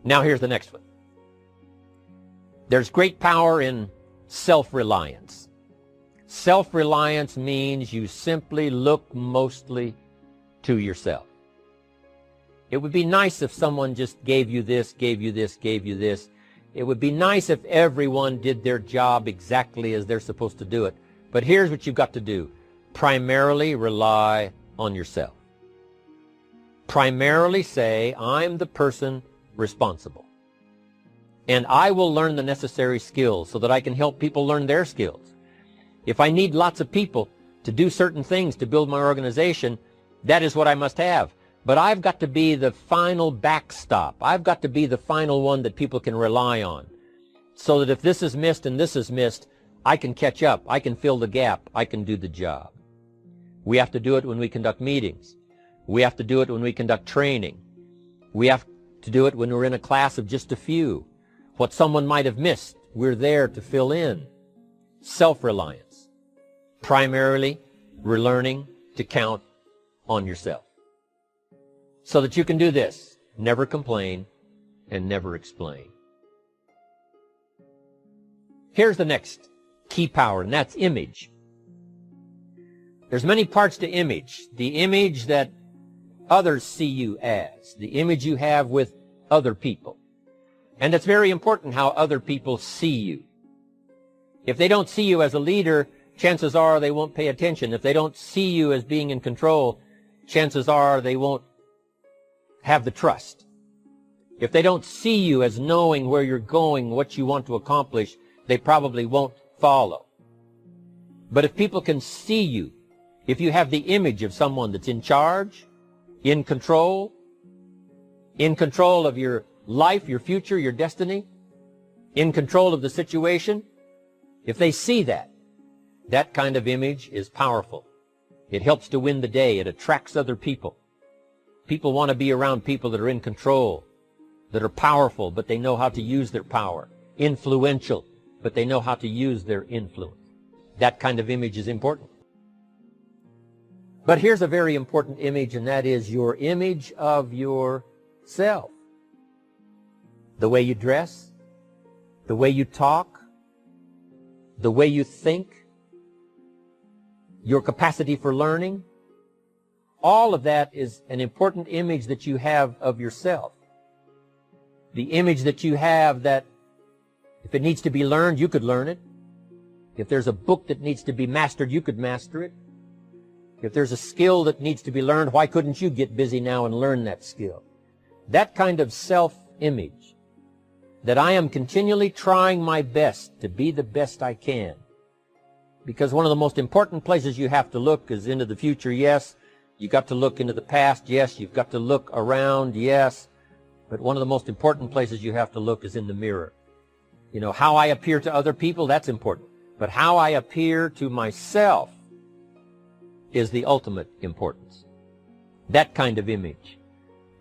Now here's the next one. There's great power in self-reliance. Self-reliance means you simply look mostly to yourself. It would be nice if someone just gave you this, gave you this, gave you this. It would be nice if everyone did their job exactly as they're supposed to do it. But here's what you've got to do. Primarily rely on yourself. Primarily say, I'm the person responsible. And I will learn the necessary skills so that I can help people learn their skills. If I need lots of people to do certain things to build my organization, that is what I must have. But I've got to be the final backstop. I've got to be the final one that people can rely on. So that if this is missed and this is missed, I can catch up. I can fill the gap. I can do the job. We have to do it when we conduct meetings. We have to do it when we conduct training. We have to do it when we're in a class of just a few. What someone might have missed, we're there to fill in. Self-reliance. Primarily, we're learning to count on yourself. So that you can do this. Never complain and never explain. Here's the next key power, and that's image. There's many parts to image. The image that others see you as. The image you have with other people. And it's very important how other people see you. If they don't see you as a leader, chances are they won't pay attention. If they don't see you as being in control, chances are they won't have the trust. If they don't see you as knowing where you're going, what you want to accomplish, they probably won't follow. But if people can see you, if you have the image of someone that's in charge, in control of your life, your future, your destiny, in control of the situation, if they see that, that kind of image is powerful. It helps to win the day. It attracts other people. People want to be around people that are in control, that are powerful, but they know how to use their power. Influential, but they know how to use their influence. That kind of image is important. But here's a very important image, and that is your image of yourself. The way you dress, the way you talk, the way you think, your capacity for learning. All of that is an important image that you have of yourself. The image that you have that if it needs to be learned, you could learn it. If there's a book that needs to be mastered, you could master it. If there's a skill that needs to be learned, why couldn't you get busy now and learn that skill? That kind of self-image, that I am continually trying my best to be the best I can. Because one of the most important places you have to look is into the future, yes. You've got to look into the past, yes. You've got to look around, yes. But one of the most important places you have to look is in the mirror. You know, how I appear to other people, that's important. But how I appear to myself is the ultimate importance. That kind of image,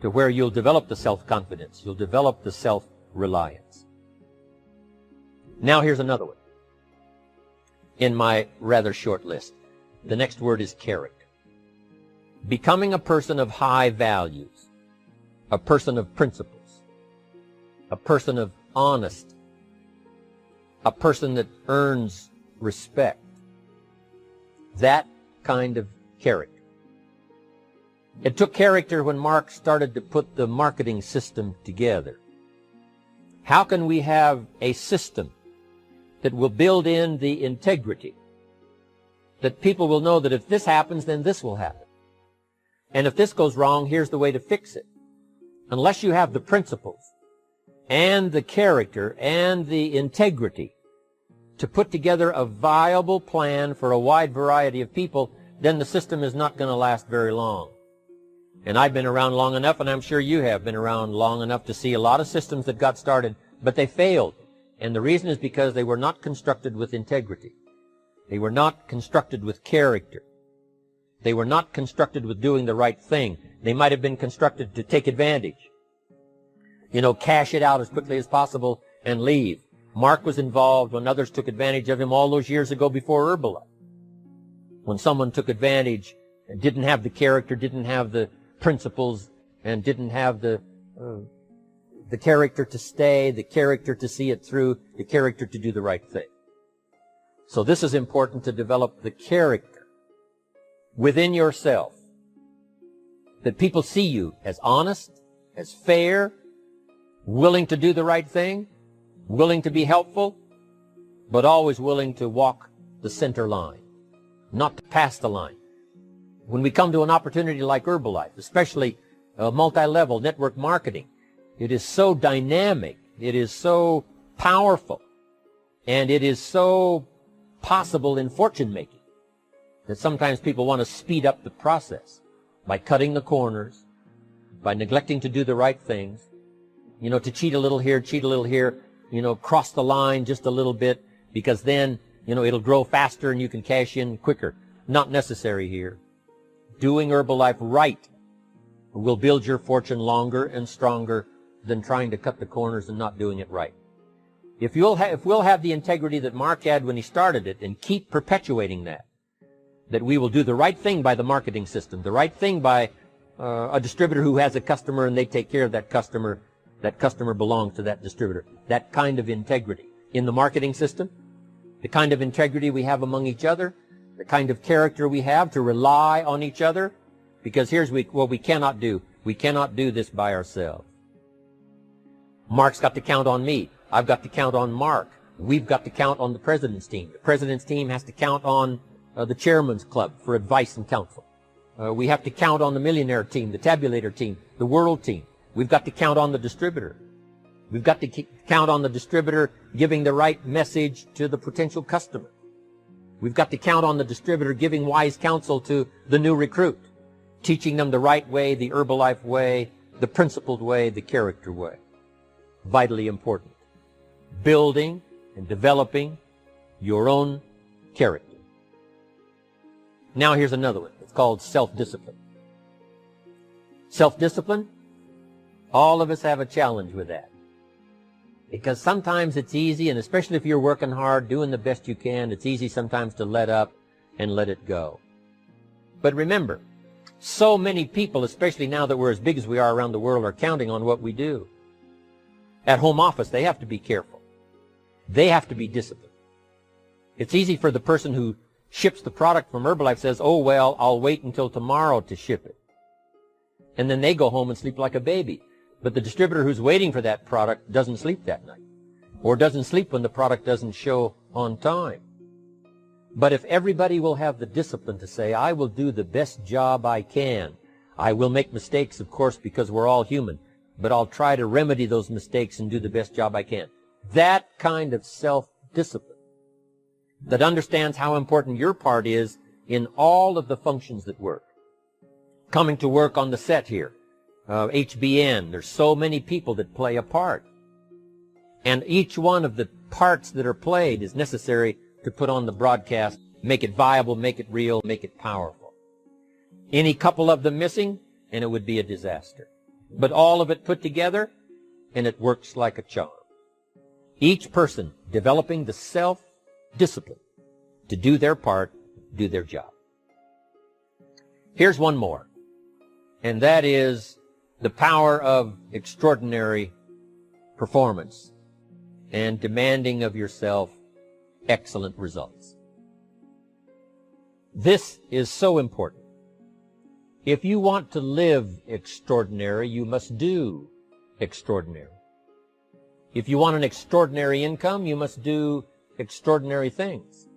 to where you'll develop the self-confidence, you'll develop the self-reliance. Now here's another one in my rather short list. The next word is character. Becoming a person of high values, a person of principles, a person of honesty, a person that earns respect. That kind of character. It took character when Mark started to put the marketing system together. How can we have a system that will build in the integrity, that people will know that if this happens, then this will happen. And if this goes wrong, here's the way to fix it. Unless you have the principles and the character and the integrity to put together a viable plan for a wide variety of people, then the system is not going to last very long. And I've been around long enough, and I'm sure you have been around long enough to see a lot of systems that got started, but they failed. And the reason is because they were not constructed with integrity. They were not constructed with character. They were not constructed with doing the right thing. They might have been constructed to take advantage. You know, cash it out as quickly as possible and leave. Mark was involved when others took advantage of him all those years ago before Herbalife. When someone took advantage and didn't have the character, didn't have the principles, and didn't have the the character to stay, the character to see it through, the character to do the right thing. So this is important to develop the character within yourself, that people see you as honest, as fair, willing to do the right thing, willing to be helpful, but always willing to walk the center line, not to pass the line. When we come to an opportunity like Herbalife, especially multi-level network marketing, it is so dynamic, it is so powerful, and it is so possible in fortune making that sometimes people want to speed up the process by cutting the corners, by neglecting to do the right things, to cheat a little here, cross the line just a little bit, because then, it'll grow faster and you can cash in quicker. Not necessary here. Doing Herbalife right will build your fortune longer and stronger than trying to cut the corners and not doing it right. If we'll have the integrity that Mark had when he started it and keep perpetuating that we will do the right thing by the marketing system, the right thing by a distributor who has a customer and they take care of that customer belongs to that distributor. That kind of integrity in the marketing system, the kind of integrity we have among each other, the kind of character we have to rely on each other, because here's what we cannot do. We cannot do this by ourselves. Mark's got to count on me. I've got to count on Mark. We've got to count on the president's team. The president's team has to count on the chairman's club for advice and counsel. We have to count on the millionaire team, the tabulator team, the world team. We've got to count on the distributor. We've got to count on the distributor giving the right message to the potential customer. We've got to count on the distributor giving wise counsel to the new recruit, teaching them the right way, the Herbalife way, the principled way, the character way. Vitally important. Building and developing your own character. Now here's another one. It's called self-discipline. Self-discipline, all of us have a challenge with that. Because sometimes it's easy, and especially if you're working hard, doing the best you can, it's easy sometimes to let up and let it go. But remember, so many people, especially now that we're as big as we are around the world, are counting on what we do. At home office, they have to be careful. They have to be disciplined. It's easy for the person who ships the product from Herbalife says, oh, well, I'll wait until tomorrow to ship it. And then they go home and sleep like a baby. But the distributor who's waiting for that product doesn't sleep that night, or doesn't sleep when the product doesn't show on time. But if everybody will have the discipline to say, I will do the best job I can. I will make mistakes, of course, because we're all human, but I'll try to remedy those mistakes and do the best job I can. That kind of self-discipline that understands how important your part is in all of the functions that work. Coming to work on the set here, HBN, there's so many people that play a part. And each one of the parts that are played is necessary to put on the broadcast, make it viable, make it real, make it powerful. Any couple of them missing, and it would be a disaster. But all of it put together, and it works like a charm. Each person developing the self-discipline to do their part, do their job. Here's one more, and that is the power of extraordinary performance and demanding of yourself excellent results. This is so important. If you want to live extraordinary, you must do extraordinary. If you want an extraordinary income, you must do extraordinary things.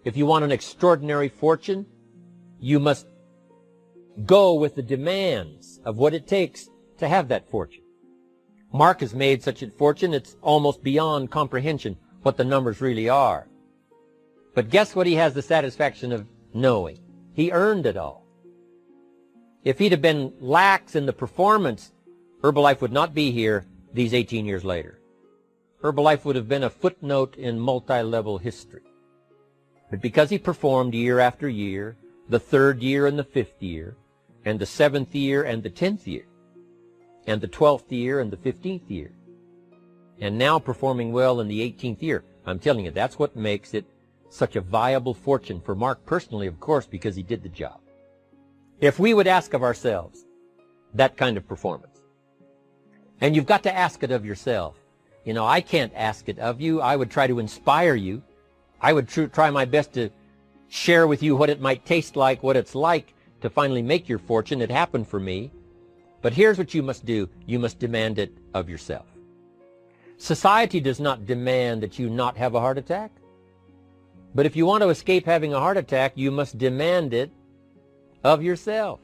If you want an extraordinary fortune, you must go with the demands of what it takes to have that fortune. Mark has made such a fortune, it's almost beyond comprehension what the numbers really are. But guess what he has the satisfaction of knowing? He earned it all. If he'd have been lax in the performance, Herbalife would not be here these 18 years later. Herbalife would have been a footnote in multi-level history. But because he performed year after year, the 3rd year and the 5th year, and the 7th year and the 10th year, and the 12th year and the 15th year, and now performing well in the 18th year, I'm telling you, that's what makes it such a viable fortune for Mark personally, of course, because he did the job. If we would ask of ourselves that kind of performance, And you've got to ask it of yourself. You know, I can't ask it of you. I would try to inspire you. I would try my best to share with you what it might taste like, what it's like to finally make your fortune. It happened for me. But here's what you must do. You must demand it of yourself. Society does not demand that you not have a heart attack. But if you want to escape having a heart attack, you must demand it of yourself.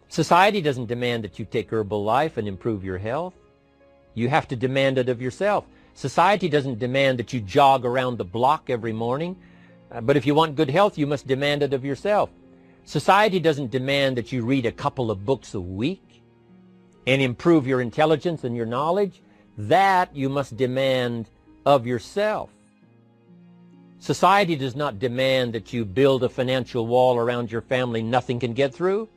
Society doesn't demand that you take Herbalife and improve your health. You have to demand it of yourself. Society doesn't demand that you jog around the block every morning. But if you want good health, you must demand it of yourself. Society doesn't demand that you read a couple of books a week and improve your intelligence and your knowledge. That you must demand of yourself. Society does not demand that you build a financial wall around your family nothing can get through.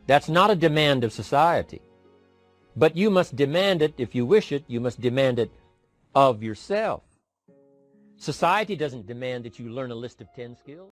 That's not a demand of society. But you must demand it, if you wish it, you must demand it of yourself. Society doesn't demand that you learn a list of 10 skills.